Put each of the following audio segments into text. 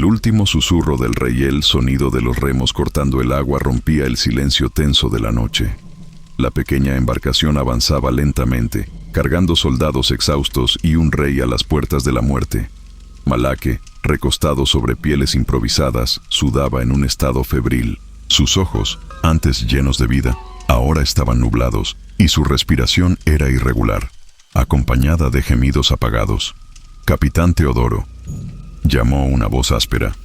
último susurro del rey y el sonido de los remos cortando el agua rompía el silencio tenso de la noche. La pequeña embarcación avanzaba lentamente, cargando soldados exhaustos y un rey a las puertas de la muerte. Malake, recostado sobre pieles improvisadas, sudaba en un estado febril. Sus ojos, antes llenos de vida, ahora estaban nublados, y su respiración era irregular, acompañada de gemidos apagados. «Capitán Teodoro», llamó una voz áspera.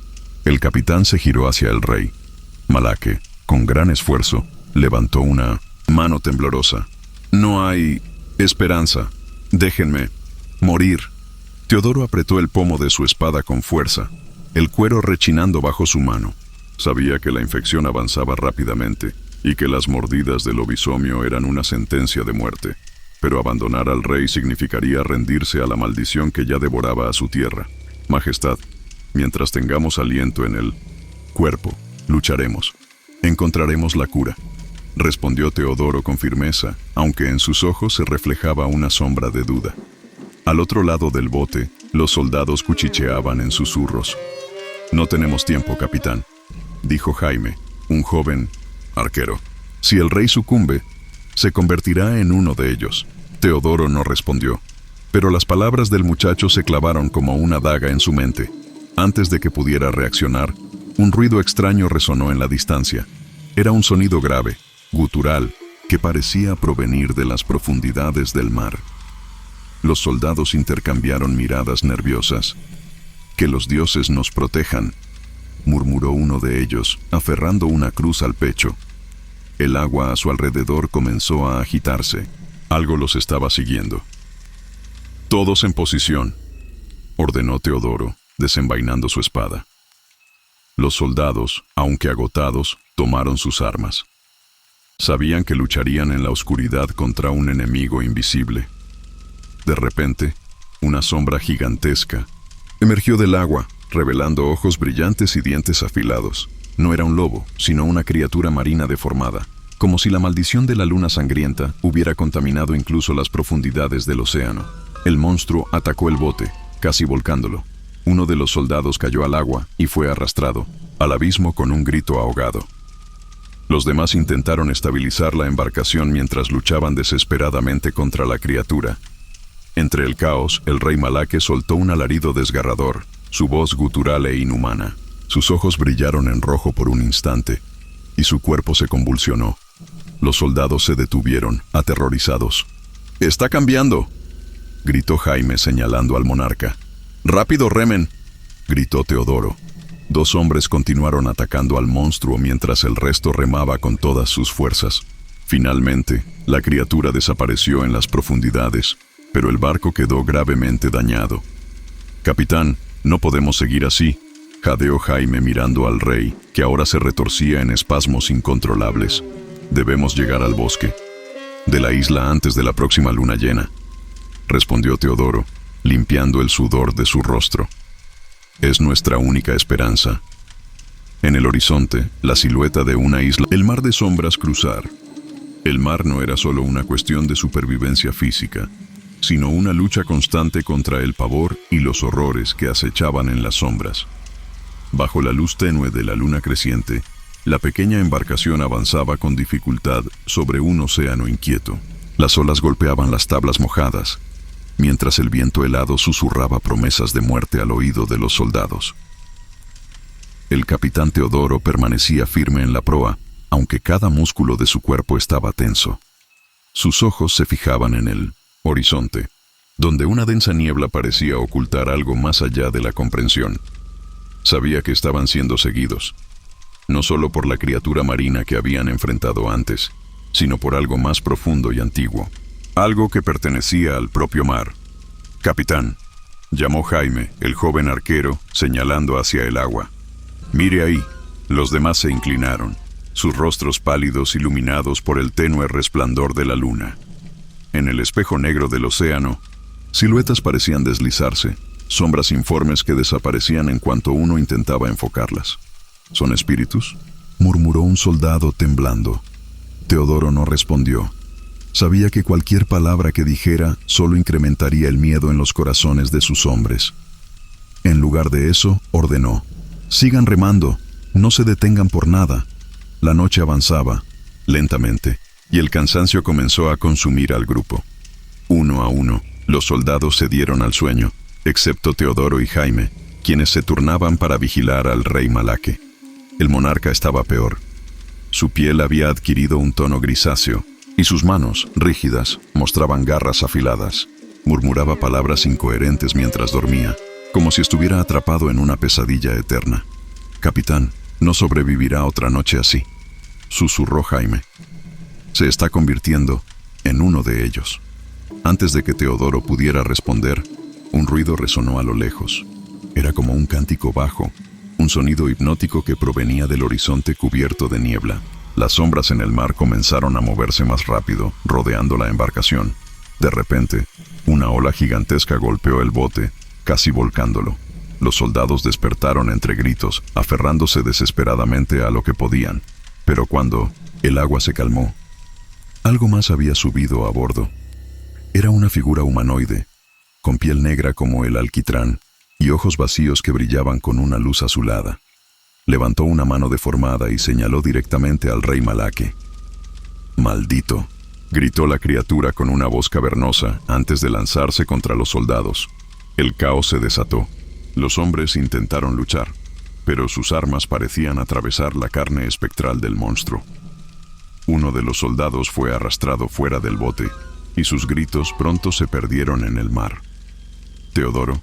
El capitán se giró hacia el rey. Malake, con gran esfuerzo, levantó una mano temblorosa. «No hay esperanza. Déjenme morir». Teodoro apretó el pomo de su espada con fuerza, el cuero rechinando bajo su mano. Sabía que la infección avanzaba rápidamente y que las mordidas del lobisomio eran una sentencia de muerte. Pero abandonar al rey significaría rendirse a la maldición que ya devoraba a su tierra. «Majestad, mientras tengamos aliento en el cuerpo, lucharemos. Encontraremos la cura», respondió Teodoro con firmeza, aunque en sus ojos se reflejaba una sombra de duda. Al otro lado del bote, los soldados cuchicheaban en susurros. «No tenemos tiempo, capitán», dijo Jaime, un joven arquero. «Si el rey sucumbe, se convertirá en uno de ellos». Teodoro no respondió, pero las palabras del muchacho se clavaron como una daga en su mente. Antes de que pudiera reaccionar, un ruido extraño resonó en la distancia. Era un sonido grave, gutural, que parecía provenir de las profundidades del mar. Los soldados intercambiaron miradas nerviosas. «Que los dioses nos protejan», murmuró uno de ellos, aferrando una cruz al pecho. El agua a su alrededor comenzó a agitarse. Algo los estaba siguiendo. «Todos en posición», ordenó Teodoro, desenvainando su espada. Los soldados, aunque agotados, tomaron sus armas. Sabían que lucharían en la oscuridad contra un enemigo invisible. De repente, una sombra gigantesca emergió del agua, revelando ojos brillantes y dientes afilados. No era un lobo, sino una criatura marina deformada, como si la maldición de la luna sangrienta hubiera contaminado incluso las profundidades del océano. El monstruo atacó el bote, casi volcándolo. Uno de los soldados cayó al agua y fue arrastrado al abismo con un grito ahogado. Los demás intentaron estabilizar la embarcación mientras luchaban desesperadamente contra la criatura. Entre el caos, el rey Malake soltó un alarido desgarrador, su voz gutural e inhumana. Sus ojos brillaron en rojo por un instante, y su cuerpo se convulsionó. Los soldados se detuvieron, aterrorizados. «¡Está cambiando!», gritó Jaime señalando al monarca. «¡Rápido, remen!», gritó Teodoro. Dos hombres continuaron atacando al monstruo mientras el resto remaba con todas sus fuerzas. Finalmente, la criatura desapareció en las profundidades, pero el barco quedó gravemente dañado. «Capitán, no podemos seguir así», jadeó Jaime mirando al rey, que ahora se retorcía en espasmos incontrolables. «Debemos llegar al bosque de la isla antes de la próxima luna llena», respondió Teodoro, limpiando el sudor de su rostro. «Es nuestra única esperanza». En el horizonte, la silueta de una isla, el mar de sombras cruzar. El mar no era solo una cuestión de supervivencia física, sino una lucha constante contra el pavor y los horrores que acechaban en las sombras. Bajo la luz tenue de la luna creciente, la pequeña embarcación avanzaba con dificultad sobre un océano inquieto. Las olas golpeaban las tablas mojadas, mientras el viento helado susurraba promesas de muerte al oído de los soldados. El capitán Teodoro permanecía firme en la proa, aunque cada músculo de su cuerpo estaba tenso. Sus ojos se fijaban en el horizonte, donde una densa niebla parecía ocultar algo más allá de la comprensión. Sabía que estaban siendo seguidos, no solo por la criatura marina que habían enfrentado antes, sino por algo más profundo y antiguo, algo que pertenecía al propio mar. «Capitán», llamó Jaime, el joven arquero, señalando hacia el agua. «Mire ahí». Los demás se inclinaron, sus rostros pálidos iluminados por el tenue resplandor de la luna. En el espejo negro del océano, siluetas parecían deslizarse, sombras informes que desaparecían en cuanto uno intentaba enfocarlas. «¿Son espíritus?», murmuró un soldado temblando. Teodoro no respondió. Sabía que cualquier palabra que dijera solo incrementaría el miedo en los corazones de sus hombres. En lugar de eso, ordenó: Sigan remando, no se detengan por nada. La noche avanzaba, lentamente, y el cansancio comenzó a consumir al grupo. Uno a uno, los soldados cedieron al sueño, excepto Teodoro y Jaime, quienes se turnaban para vigilar al rey Malaque. El monarca estaba peor. Su piel había adquirido un tono grisáceo, y sus manos, rígidas, mostraban garras afiladas. Murmuraba palabras incoherentes mientras dormía, como si estuviera atrapado en una pesadilla eterna. «Capitán, no sobrevivirá otra noche así», susurró Jaime. «Se está convirtiendo en uno de ellos». Antes de que Teodoro pudiera responder, un ruido resonó a lo lejos. Era como un cántico bajo, un sonido hipnótico que provenía del horizonte cubierto de niebla. Las sombras en el mar comenzaron a moverse más rápido, rodeando la embarcación. De repente, una ola gigantesca golpeó el bote, casi volcándolo. Los soldados despertaron entre gritos, aferrándose desesperadamente a lo que podían. Pero cuando el agua se calmó, algo más había subido a bordo. Era una figura humanoide, con piel negra como el alquitrán y ojos vacíos que brillaban con una luz azulada. Levantó una mano deformada y señaló directamente al rey Malaque. «¡Maldito!», gritó la criatura con una voz cavernosa antes de lanzarse contra los soldados. El caos se desató. Los hombres intentaron luchar, pero sus armas parecían atravesar la carne espectral del monstruo. Uno de los soldados fue arrastrado fuera del bote, y sus gritos pronto se perdieron en el mar. Teodoro,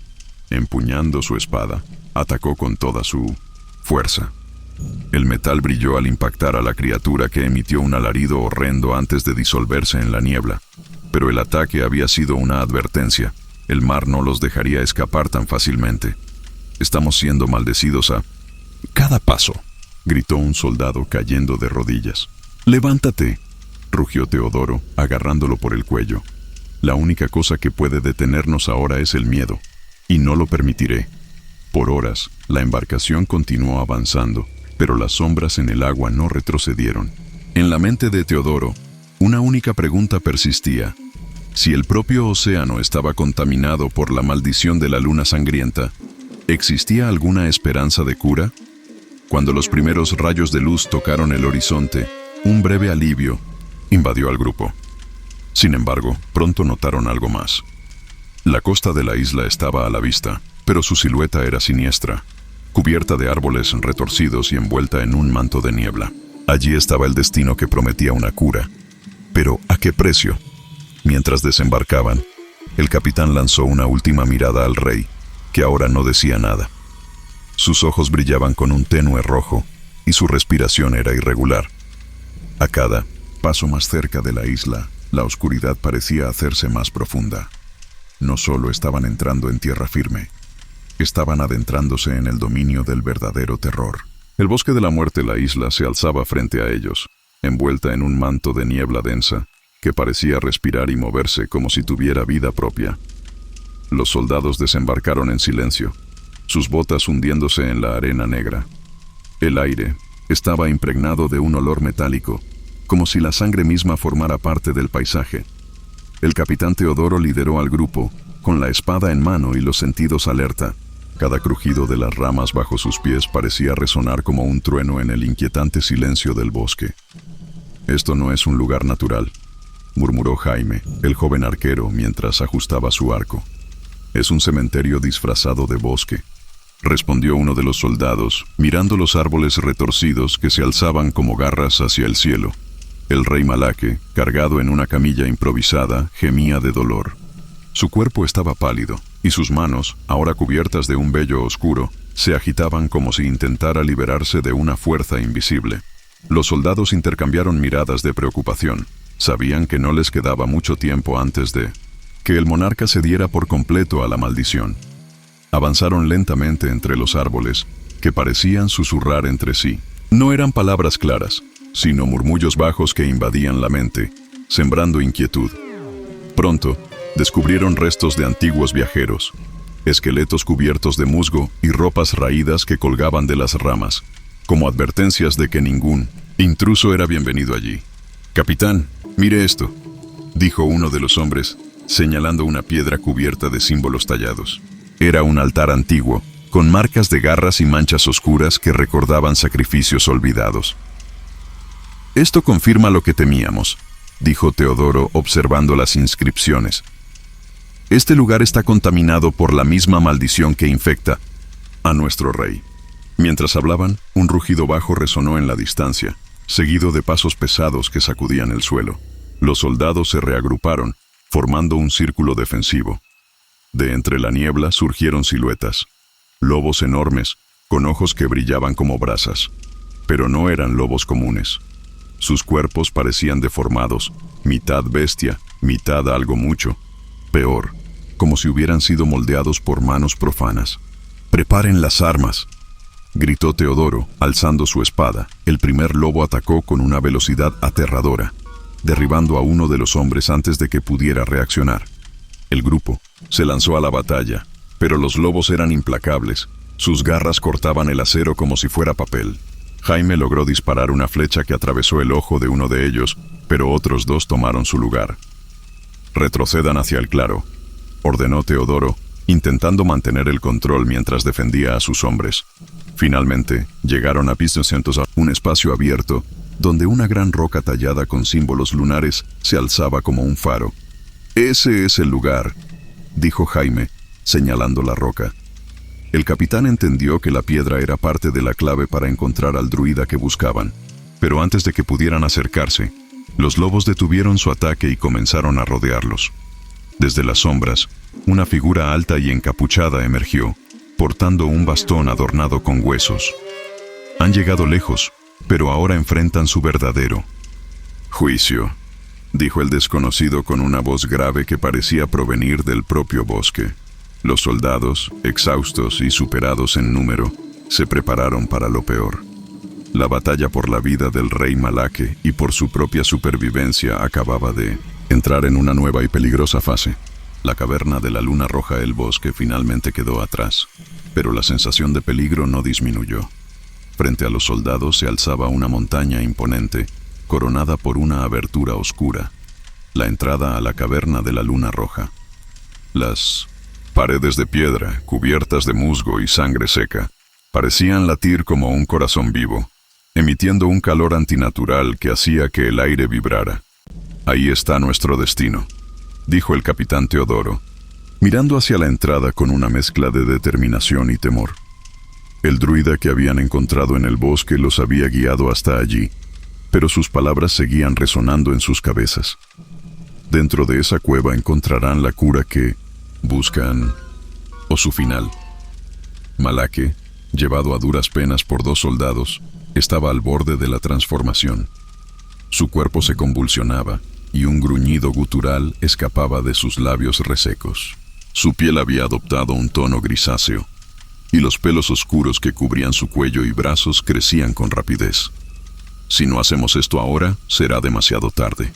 empuñando su espada, atacó con toda su fuerza. El metal brilló al impactar a la criatura, que emitió un alarido horrendo antes de disolverse en la niebla. Pero el ataque había sido una advertencia. El mar no los dejaría escapar tan fácilmente. «Estamos siendo maldecidos a cada paso», gritó un soldado cayendo de rodillas. «¡Levántate!», rugió Teodoro, agarrándolo por el cuello. «La única cosa que puede detenernos ahora es el miedo, y no lo permitiré». Por horas, la embarcación continuó avanzando, pero las sombras en el agua no retrocedieron. En la mente de Teodoro, una única pregunta persistía: si el propio océano estaba contaminado por la maldición de la luna sangrienta, ¿existía alguna esperanza de cura? Cuando los primeros rayos de luz tocaron el horizonte, un breve alivio invadió al grupo. Sin embargo, pronto notaron algo más. La costa de la isla estaba a la vista, pero su silueta era siniestra, cubierta de árboles retorcidos y envuelta en un manto de niebla. Allí estaba el destino que prometía una cura. Pero ¿a qué precio? Mientras desembarcaban, el capitán lanzó una última mirada al rey, que ahora no decía nada. Sus ojos brillaban con un tenue rojo, y su respiración era irregular. A cada paso más cerca de la isla, la oscuridad parecía hacerse más profunda. No solo estaban entrando en tierra firme, estaban adentrándose en el dominio del verdadero terror. El bosque de la muerte, la isla, se alzaba frente a ellos, envuelta en un manto de niebla densa, que parecía respirar y moverse como si tuviera vida propia. Los soldados desembarcaron en silencio, sus botas hundiéndose en la arena negra. El aire estaba impregnado de un olor metálico, como si la sangre misma formara parte del paisaje. El capitán Teodoro lideró al grupo, con la espada en mano y los sentidos alerta. Cada crujido de las ramas bajo sus pies parecía resonar como un trueno en el inquietante silencio del bosque. «Esto no es un lugar natural», murmuró Jaime, el joven arquero, mientras ajustaba su arco. «Es un cementerio disfrazado de bosque», respondió uno de los soldados, mirando los árboles retorcidos que se alzaban como garras hacia el cielo. El rey Malaque, cargado en una camilla improvisada, gemía de dolor. Su cuerpo estaba pálido, y sus manos, ahora cubiertas de un vello oscuro, se agitaban como si intentara liberarse de una fuerza invisible. Los soldados intercambiaron miradas de preocupación. Sabían que no les quedaba mucho tiempo antes de que el monarca cediera por completo a la maldición. Avanzaron lentamente entre los árboles, que parecían susurrar entre sí. No eran palabras claras, sino murmullos bajos que invadían la mente, sembrando inquietud. Pronto, descubrieron restos de antiguos viajeros, esqueletos cubiertos de musgo y ropas raídas que colgaban de las ramas, como advertencias de que ningún intruso era bienvenido allí. «Capitán, mire esto», dijo uno de los hombres, señalando una piedra cubierta de símbolos tallados. Era un altar antiguo, con marcas de garras y manchas oscuras que recordaban sacrificios olvidados. «Esto confirma lo que temíamos», dijo Teodoro observando las inscripciones. «Este lugar está contaminado por la misma maldición que infecta a nuestro rey». Mientras hablaban, un rugido bajo resonó en la distancia, seguido de pasos pesados que sacudían el suelo. Los soldados se reagruparon, formando un círculo defensivo. De entre la niebla surgieron siluetas, lobos enormes, con ojos que brillaban como brasas. Pero no eran lobos comunes. Sus cuerpos parecían deformados, mitad bestia, mitad algo mucho. Peor, como si hubieran sido moldeados por manos profanas. «¡Preparen las armas!», gritó Teodoro, alzando su espada. El primer lobo atacó con una velocidad aterradora, derribando a uno de los hombres antes de que pudiera reaccionar. El grupo se lanzó a la batalla, pero los lobos eran implacables. Sus garras cortaban el acero como si fuera papel. Jaime logró disparar una flecha que atravesó el ojo de uno de ellos, pero otros dos tomaron su lugar. «Retrocedan hacia el claro», ordenó Teodoro, intentando mantener el control mientras defendía a sus hombres. Finalmente, llegaron a Pisocientos, un espacio abierto, donde una gran roca tallada con símbolos lunares se alzaba como un faro. «Ese es el lugar», dijo Jaime, señalando la roca. El capitán entendió que la piedra era parte de la clave para encontrar al druida que buscaban, pero antes de que pudieran acercarse, los lobos detuvieron su ataque y comenzaron a rodearlos. Desde las sombras, una figura alta y encapuchada emergió, portando un bastón adornado con huesos. Han llegado lejos, pero ahora enfrentan su verdadero juicio, dijo el desconocido con una voz grave que parecía provenir del propio bosque. Los soldados, exhaustos y superados en número, se prepararon para lo peor. La batalla por la vida del rey Malaque y por su propia supervivencia acababa de entrar en una nueva y peligrosa fase. La caverna de la luna roja del bosque finalmente quedó atrás, pero la sensación de peligro no disminuyó. Frente a los soldados se alzaba una montaña imponente, coronada por una abertura oscura, la entrada a la caverna de la luna roja. Las paredes de piedra, cubiertas de musgo y sangre seca, parecían latir como un corazón vivo, emitiendo un calor antinatural que hacía que el aire vibrara. «Ahí está nuestro destino», dijo el capitán Teodoro, mirando hacia la entrada con una mezcla de determinación y temor. El druida que habían encontrado en el bosque los había guiado hasta allí, pero sus palabras seguían resonando en sus cabezas. Dentro de esa cueva encontrarán la cura que buscan, o su final. Malaque, llevado a duras penas por dos soldados, estaba al borde de la transformación. Su cuerpo se convulsionaba y un gruñido gutural escapaba de sus labios resecos. Su piel había adoptado un tono grisáceo, y los pelos oscuros que cubrían su cuello y brazos crecían con rapidez. «Si no hacemos esto ahora, será demasiado tarde»,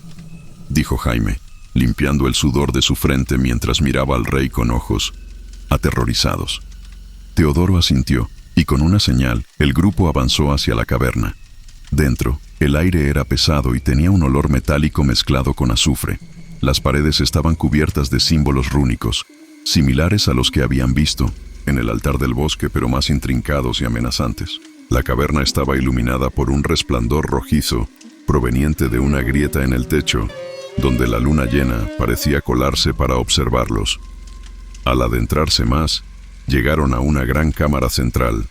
dijo Jaime, limpiando el sudor de su frente mientras miraba al rey con ojos aterrorizados. Teodoro asintió, y con una señal, el grupo avanzó hacia la caverna. Dentro, el aire era pesado y tenía un olor metálico mezclado con azufre. Las paredes estaban cubiertas de símbolos rúnicos, similares a los que habían visto en el altar del bosque, pero más intrincados y amenazantes. La caverna estaba iluminada por un resplandor rojizo proveniente de una grieta en el techo, donde la luna llena parecía colarse para observarlos. Al adentrarse más, llegaron a una gran cámara central.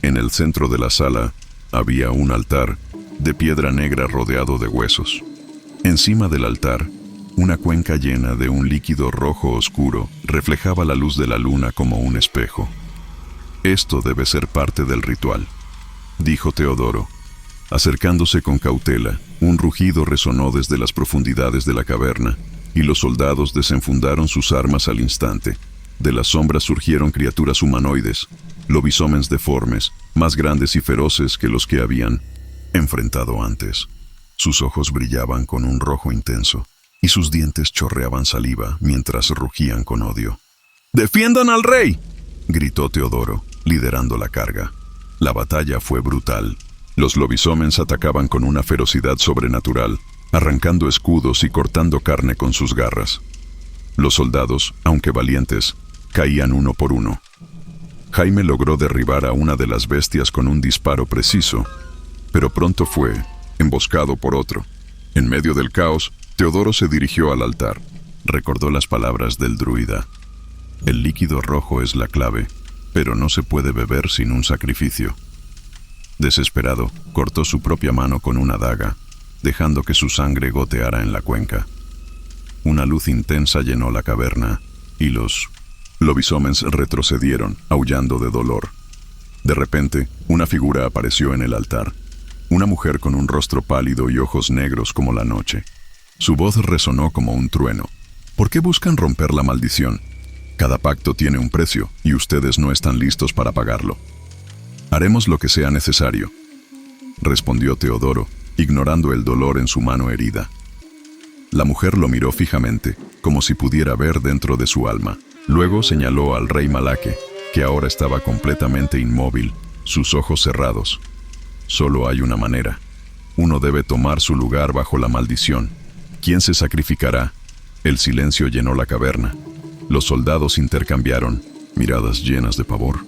En el centro de la sala había un altar de piedra negra rodeado de huesos. Encima del altar, una cuenca llena de un líquido rojo oscuro reflejaba la luz de la luna como un espejo. «Esto debe ser parte del ritual», dijo Teodoro. Acercándose con cautela, un rugido resonó desde las profundidades de la caverna, y los soldados desenfundaron sus armas al instante. De las sombras surgieron criaturas humanoides, lobisomens deformes, más grandes y feroces que los que habían enfrentado antes. Sus ojos brillaban con un rojo intenso, y sus dientes chorreaban saliva mientras rugían con odio. «¡Defiendan al rey!», gritó Teodoro, liderando la carga. La batalla fue brutal. Los lobisomens atacaban con una ferocidad sobrenatural, arrancando escudos y cortando carne con sus garras. Los soldados, aunque valientes, caían uno por uno. Jaime logró derribar a una de las bestias con un disparo preciso, pero pronto fue emboscado por otro. En medio del caos, Teodoro se dirigió al altar. Recordó las palabras del druida. El líquido rojo es la clave, pero no se puede beber sin un sacrificio. Desesperado, cortó su propia mano con una daga, dejando que su sangre goteara en la cuenca. Una luz intensa llenó la caverna, y los lobisomens retrocedieron, aullando de dolor. De repente, una figura apareció en el altar. Una mujer con un rostro pálido y ojos negros como la noche. Su voz resonó como un trueno. ¿Por qué buscan romper la maldición? Cada pacto tiene un precio, y ustedes no están listos para pagarlo. Haremos lo que sea necesario, respondió Teodoro, ignorando el dolor en su mano herida. La mujer lo miró fijamente, como si pudiera ver dentro de su alma. Luego señaló al rey Malaque, que ahora estaba completamente inmóvil, sus ojos cerrados. Solo hay una manera. Uno debe tomar su lugar bajo la maldición. ¿Quién se sacrificará? El silencio llenó la caverna. Los soldados intercambiaron miradas llenas de pavor.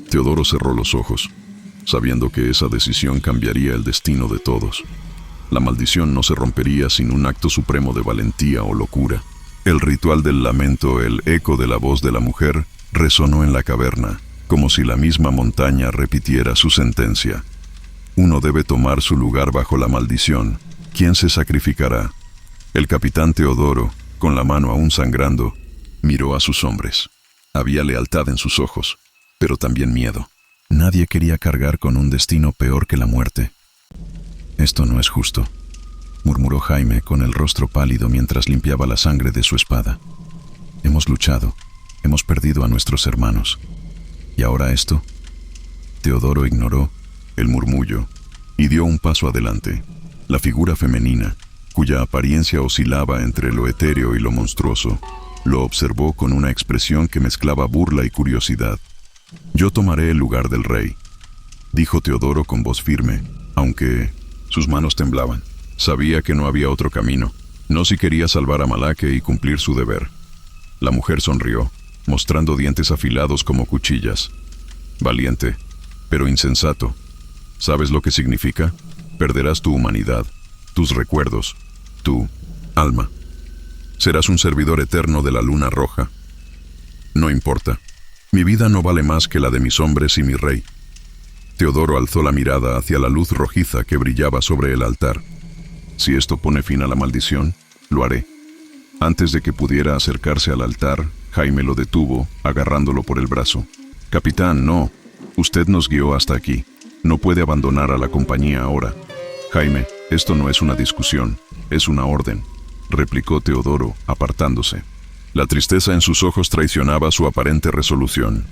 Teodoro cerró los ojos, sabiendo que esa decisión cambiaría el destino de todos. La maldición no se rompería sin un acto supremo de valentía o locura. El ritual del lamento, el eco de la voz de la mujer, resonó en la caverna, como si la misma montaña repitiera su sentencia. Uno debe tomar su lugar bajo la maldición. ¿Quién se sacrificará? El capitán Teodoro, con la mano aún sangrando, miró a sus hombres. Había lealtad en sus ojos, pero también miedo. Nadie quería cargar con un destino peor que la muerte. Esto no es justo, murmuró Jaime con el rostro pálido mientras limpiaba la sangre de su espada. Hemos luchado, hemos perdido a nuestros hermanos. ¿Y ahora esto? Teodoro ignoró el murmullo y dio un paso adelante. La figura femenina, cuya apariencia oscilaba entre lo etéreo y lo monstruoso, lo observó con una expresión que mezclaba burla y curiosidad. «Yo tomaré el lugar del rey», dijo Teodoro con voz firme, aunque sus manos temblaban. Sabía que no había otro camino, no si quería salvar a Malaque y cumplir su deber. La mujer sonrió, mostrando dientes afilados como cuchillas. «Valiente, pero insensato. ¿Sabes lo que significa? Perderás tu humanidad, tus recuerdos, tu alma. Serás un servidor eterno de la luna roja. No importa. Mi vida no vale más que la de mis hombres y mi rey». Teodoro alzó la mirada hacia la luz rojiza que brillaba sobre el altar. «Si esto pone fin a la maldición, lo haré». Antes de que pudiera acercarse al altar, Jaime lo detuvo, agarrándolo por el brazo. «Capitán, no. Usted nos guió hasta aquí. No puede abandonar a la compañía ahora». «Jaime, esto no es una discusión, es una orden», replicó Teodoro, apartándose. La tristeza en sus ojos traicionaba su aparente resolución.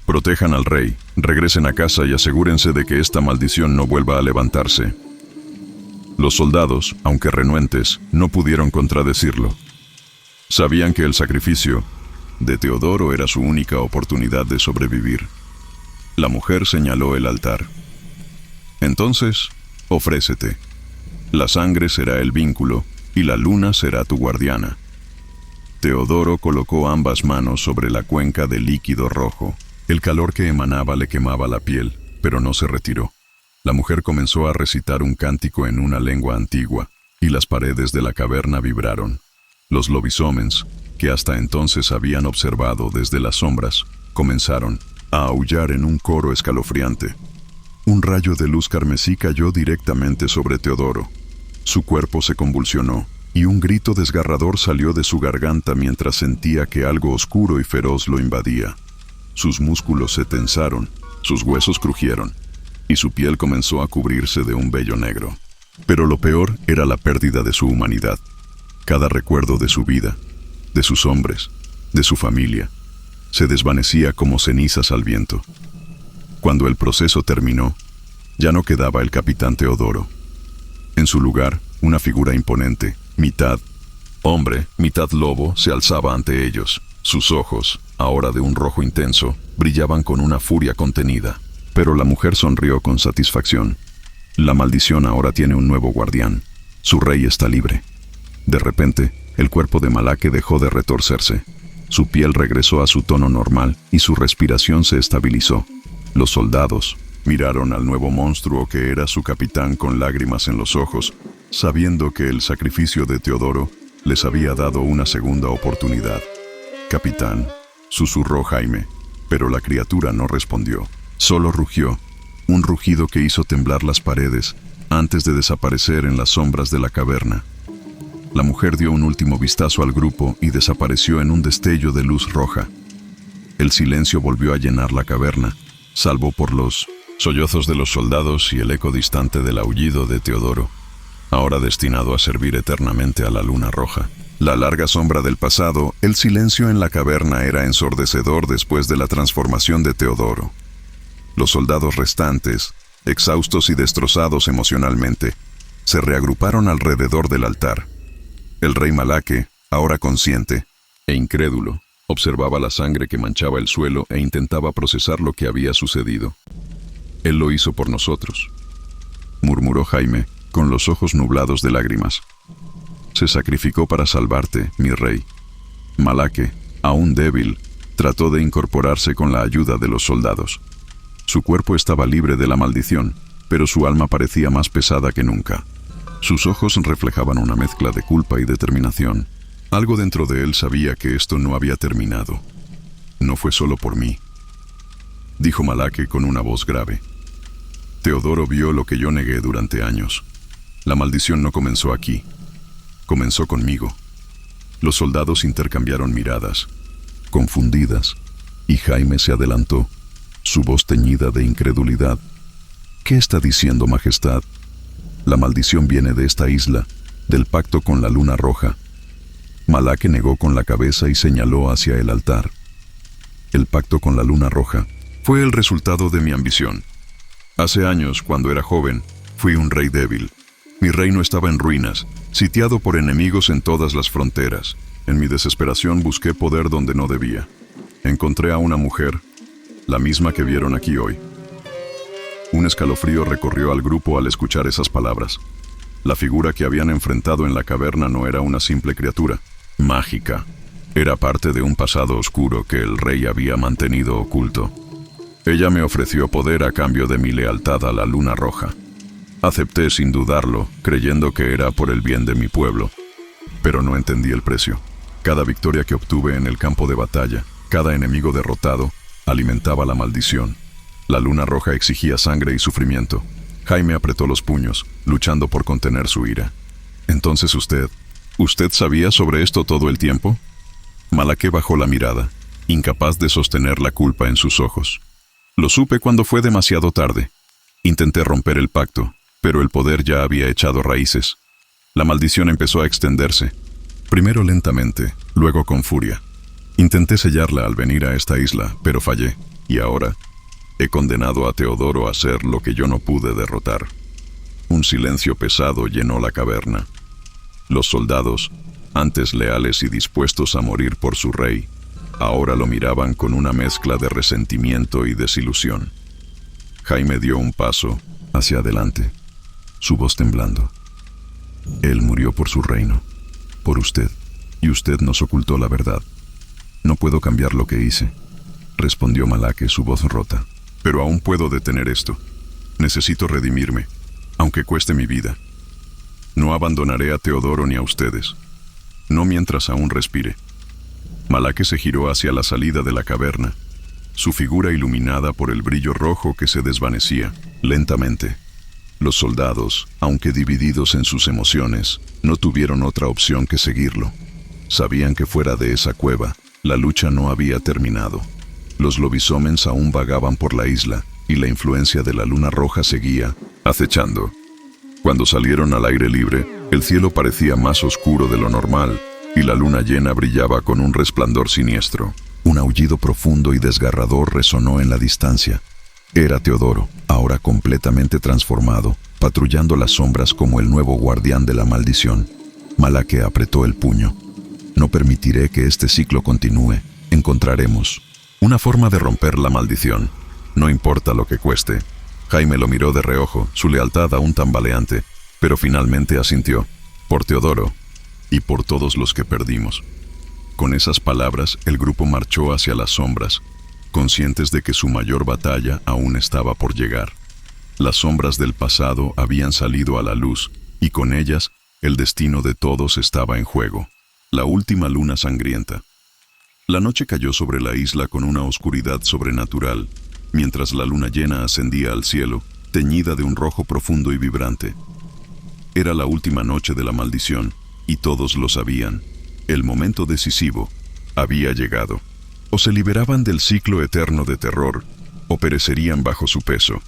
«Protejan al rey, regresen a casa y asegúrense de que esta maldición no vuelva a levantarse». Los soldados, aunque renuentes, no pudieron contradecirlo. Sabían que el sacrificio de Teodoro era su única oportunidad de sobrevivir. La mujer señaló el altar. «Entonces, ofrécete. La sangre será el vínculo y la luna será tu guardiana». Teodoro colocó ambas manos sobre la cuenca de líquido rojo. El calor que emanaba le quemaba la piel, pero no se retiró. La mujer comenzó a recitar un cántico en una lengua antigua, y las paredes de la caverna vibraron. Los lobisomens, que hasta entonces habían observado desde las sombras, comenzaron a aullar en un coro escalofriante. Un rayo de luz carmesí cayó directamente sobre Teodoro. Su cuerpo se convulsionó, y un grito desgarrador salió de su garganta mientras sentía que algo oscuro y feroz lo invadía. Sus músculos se tensaron, sus huesos crujieron, y su piel comenzó a cubrirse de un vello negro. Pero lo peor era la pérdida de su humanidad. Cada recuerdo de su vida, de sus hombres, de su familia, se desvanecía como cenizas al viento. Cuando el proceso terminó, ya no quedaba el capitán Teodoro. En su lugar, una figura imponente, mitad hombre, mitad lobo, se alzaba ante ellos. Sus ojos, ahora de un rojo intenso, brillaban con una furia contenida. Pero la mujer sonrió con satisfacción. La maldición ahora tiene un nuevo guardián. Su rey está libre. De repente, el cuerpo de Malaque dejó de retorcerse. Su piel regresó a su tono normal y su respiración se estabilizó. Los soldados miraron al nuevo monstruo que era su capitán con lágrimas en los ojos, sabiendo que el sacrificio de Teodoro les había dado una segunda oportunidad. «Capitán», susurró Jaime, pero la criatura no respondió. Solo rugió, un rugido que hizo temblar las paredes antes de desaparecer en las sombras de la caverna. La mujer dio un último vistazo al grupo y desapareció en un destello de luz roja. El silencio volvió a llenar la caverna, salvo por los sollozos de los soldados y el eco distante del aullido de Teodoro, ahora destinado a servir eternamente a la luna roja. La larga sombra del pasado, el silencio en la caverna era ensordecedor después de la transformación de Teodoro. Los soldados restantes, exhaustos y destrozados emocionalmente, se reagruparon alrededor del altar. El rey Malaque, ahora consciente e incrédulo, observaba la sangre que manchaba el suelo e intentaba procesar lo que había sucedido. «Él lo hizo por nosotros», murmuró Jaime, con los ojos nublados de lágrimas. «Se sacrificó para salvarte, mi rey». Malaque, aún débil, trató de incorporarse con la ayuda de los soldados. Su cuerpo estaba libre de la maldición, pero su alma parecía más pesada que nunca. Sus ojos reflejaban una mezcla de culpa y determinación. Algo dentro de él sabía que esto no había terminado. «No fue solo por mí», dijo Malaque con una voz grave. «Teodoro vio lo que yo negué durante años. La maldición no comenzó aquí. Comenzó conmigo». Los soldados intercambiaron miradas, confundidas, y Jaime se adelantó, su voz teñida de incredulidad. «¿Qué está diciendo, Majestad?» «La maldición viene de esta isla, del pacto con la luna roja». Malaque negó con la cabeza y señaló hacia el altar. «El pacto con la luna roja fue el resultado de mi ambición. Hace años, cuando era joven, fui un rey débil. Mi reino estaba en ruinas, sitiado por enemigos en todas las fronteras. En mi desesperación busqué poder donde no debía. Encontré a una mujer, la misma que vieron aquí hoy». Un escalofrío recorrió al grupo al escuchar esas palabras. La figura que habían enfrentado en la caverna no era una simple criatura mágica. Era parte de un pasado oscuro que el rey había mantenido oculto. Ella me ofreció poder a cambio de mi lealtad a la luna roja. Acepté sin dudarlo, creyendo que era por el bien de mi pueblo. Pero no entendí el precio. Cada victoria que obtuve en el campo de batalla, cada enemigo derrotado, alimentaba la maldición. La luna roja exigía sangre y sufrimiento. Jaime apretó los puños, luchando por contener su ira. «Entonces ¿Usted sabía sobre esto todo el tiempo?» Malaque bajó la mirada, incapaz de sostener la culpa en sus ojos. «Lo supe cuando fue demasiado tarde. Intenté romper el pacto, pero el poder ya había echado raíces. La maldición empezó a extenderse, primero lentamente, luego con furia. Intenté sellarla al venir a esta isla, pero fallé, y ahora he condenado a Teodoro a hacer lo que yo no pude derrotar». Un silencio pesado llenó la caverna. Los soldados, antes leales y dispuestos a morir por su rey, ahora lo miraban con una mezcla de resentimiento y desilusión. Jaime dio un paso hacia adelante, su voz temblando. «Él murió por su reino, por usted, y usted nos ocultó la verdad. No puedo cambiar lo que hice», respondió Malaque, su voz rota. «Pero aún puedo detener esto. Necesito redimirme, aunque cueste mi vida. No abandonaré a Teodoro ni a ustedes. No mientras aún respire». Malaque se giró hacia la salida de la caverna, su figura iluminada por el brillo rojo que se desvanecía lentamente. Los soldados, aunque divididos en sus emociones, no tuvieron otra opción que seguirlo. Sabían que fuera de esa cueva, la lucha no había terminado. Los lobisomens aún vagaban por la isla, y la influencia de la luna roja seguía acechando. Cuando salieron al aire libre, el cielo parecía más oscuro de lo normal, y la luna llena brillaba con un resplandor siniestro. Un aullido profundo y desgarrador resonó en la distancia. Era Teodoro, ahora completamente transformado, patrullando las sombras como el nuevo guardián de la maldición. Malaque apretó el puño. «No permitiré que este ciclo continúe. Encontraremos una forma de romper la maldición. No importa lo que cueste». Jaime lo miró de reojo, su lealtad aún tambaleante, pero finalmente asintió. «Por Teodoro y por todos los que perdimos». Con esas palabras, el grupo marchó hacia las sombras, conscientes de que su mayor batalla aún estaba por llegar. Las sombras del pasado habían salido a la luz, y con ellas, el destino de todos estaba en juego. La última luna sangrienta. La noche cayó sobre la isla con una oscuridad sobrenatural, mientras la luna llena ascendía al cielo, teñida de un rojo profundo y vibrante. Era la última noche de la maldición, y todos lo sabían. El momento decisivo había llegado. O se liberaban del ciclo eterno de terror, o perecerían bajo su peso.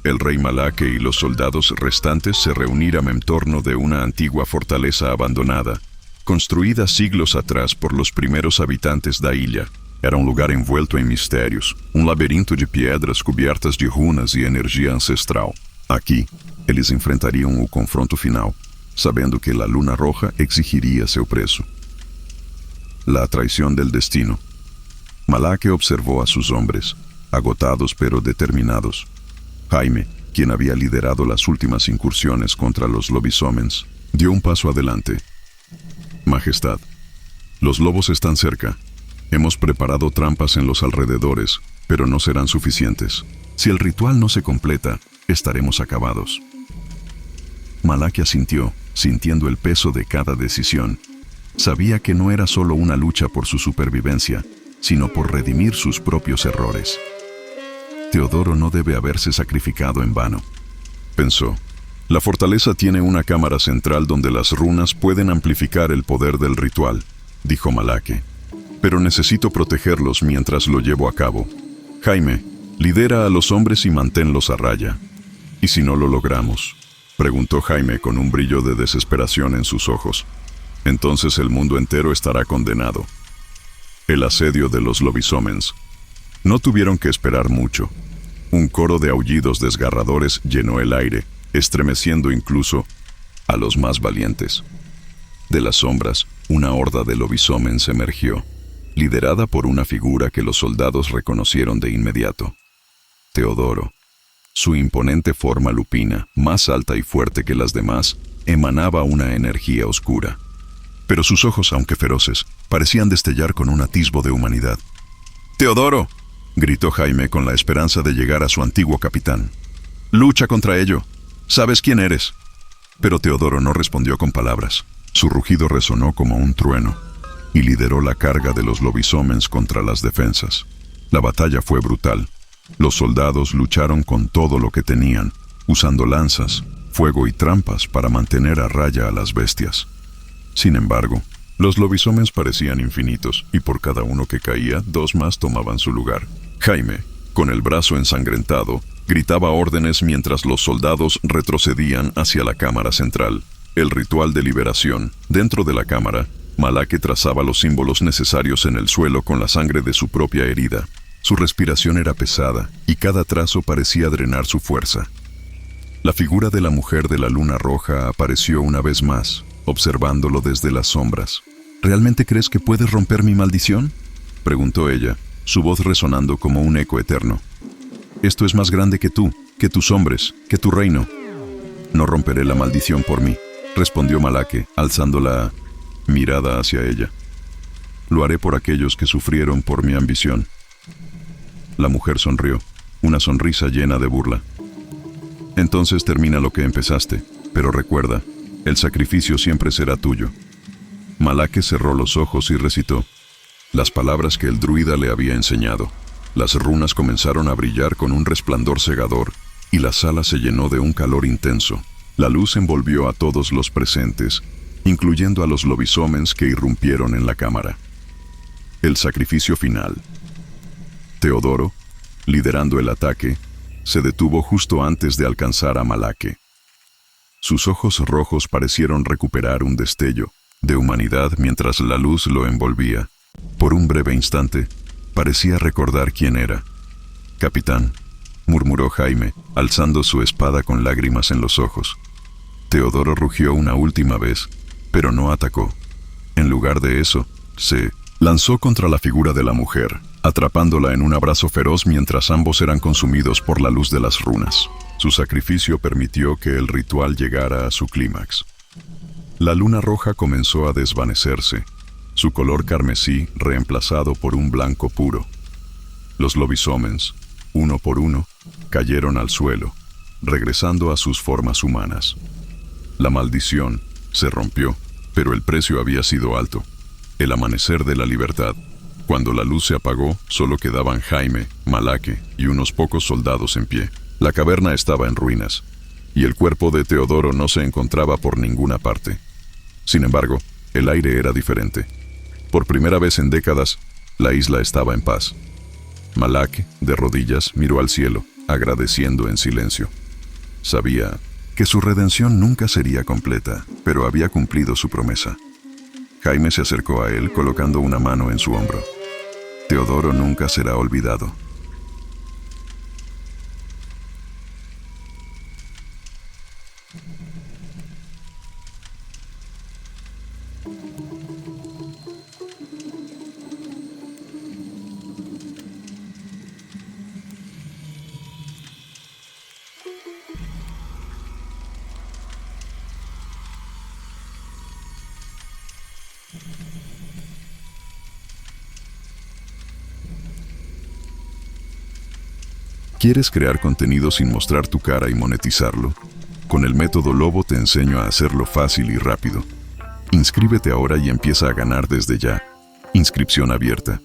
El rey Malake y los soldados restantes se reunían en torno de una antigua fortaleza abandonada, construida siglos atrás por los primeros habitantes da ilha. Era un lugar envuelto en misterios, un laberinto de piedras cubiertas de runas y energía ancestral. Aquí, eles enfrentariam o confronto final, sabendo que la luna roja exigiría seu preço. La traición del destino. Malake observó a sus hombres, agotados pero determinados. Jaime, quien había liderado las últimas incursiones contra los lobisomens, dio un paso adelante. Majestad, los lobos están cerca. Hemos preparado trampas en los alrededores, pero no serán suficientes. Si el ritual no se completa, estaremos acabados. Malake asintió, sintiendo el peso de cada decisión. Sabía que no era solo una lucha por su supervivencia, sino por redimir sus propios errores. Teodoro no debe haberse sacrificado en vano, pensó. La fortaleza tiene una cámara central donde las runas pueden amplificar el poder del ritual, dijo Malake. Pero necesito protegerlos mientras lo llevo a cabo. Jaime, lidera a los hombres y manténlos a raya. ¿Y si no lo logramos?, preguntó Jaime con un brillo de desesperación en sus ojos. Entonces el mundo entero estará condenado. El asedio de los lobisomens. No tuvieron que esperar mucho. Un coro de aullidos desgarradores llenó el aire, estremeciendo incluso a los más valientes. De las sombras, una horda de lobisomens emergió, liderada por una figura que los soldados reconocieron de inmediato. Teodoro. Su imponente forma lupina, más alta y fuerte que las demás, emanaba una energía oscura. Pero sus ojos, aunque feroces, parecían destellar con un atisbo de humanidad. ¡Teodoro!, gritó Jaime con la esperanza de llegar a su antiguo capitán. ¡Lucha contra ello! ¿Sabes quién eres? Pero Teodoro no respondió con palabras. Su rugido resonó como un trueno, y lideró la carga de los lobisomens contra las defensas. La batalla fue brutal. Los soldados lucharon con todo lo que tenían, usando lanzas, fuego y trampas para mantener a raya a las bestias. Sin embargo, los lobisomens parecían infinitos, y por cada uno que caía, dos más tomaban su lugar. Jaime, con el brazo ensangrentado, gritaba órdenes mientras los soldados retrocedían hacia la cámara central. El ritual de liberación. Dentro de la cámara, Malake trazaba los símbolos necesarios en el suelo con la sangre de su propia herida. Su respiración era pesada, y cada trazo parecía drenar su fuerza. La figura de la mujer de la luna roja apareció una vez más, observándolo desde las sombras. ¿Realmente crees que puedes romper mi maldición?, preguntó ella, su voz resonando como un eco eterno. Esto es más grande que tú, que tus hombres, que tu reino. No romperé la maldición por mí, respondió Malake, alzando la mirada hacia ella. Lo haré por aquellos que sufrieron por mi ambición. La mujer sonrió, una sonrisa llena de burla. Entonces termina lo que empezaste, pero recuerda, el sacrificio siempre será tuyo. Malake cerró los ojos y recitó las palabras que el druida le había enseñado. Las runas comenzaron a brillar con un resplandor cegador, y la sala se llenó de un calor intenso. La luz envolvió a todos los presentes, incluyendo a los lobisomens que irrumpieron en la cámara. El sacrificio final. Teodoro, liderando el ataque, se detuvo justo antes de alcanzar a Malake. Sus ojos rojos parecieron recuperar un destello de humanidad mientras la luz lo envolvía. Por un breve instante, parecía recordar quién era. «Capitán», murmuró Jaime, alzando su espada con lágrimas en los ojos. Teodoro rugió una última vez, pero no atacó. En lugar de eso, se lanzó contra la figura de la mujer, atrapándola en un abrazo feroz mientras ambos eran consumidos por la luz de las runas. Su sacrificio permitió que el ritual llegara a su clímax. La luna roja comenzó a desvanecerse, su color carmesí reemplazado por un blanco puro. Los lobisomens, uno por uno, cayeron al suelo, regresando a sus formas humanas. La maldición se rompió, pero el precio había sido alto. El amanecer de la libertad. Cuando la luz se apagó, solo quedaban Jaime, Malaque y unos pocos soldados en pie. La caverna estaba en ruinas, y el cuerpo de Teodoro no se encontraba por ninguna parte. Sin embargo, el aire era diferente. Por primera vez en décadas, la isla estaba en paz. Malaque, de rodillas, miró al cielo, agradeciendo en silencio. Sabía que su redención nunca sería completa, pero había cumplido su promesa. Jaime se acercó a él colocando una mano en su hombro. Teodoro nunca será olvidado. ¿Quieres crear contenido sin mostrar tu cara y monetizarlo? Con el método Lobo te enseño a hacerlo fácil y rápido. Inscríbete ahora y empieza a ganar desde ya. Inscripción abierta.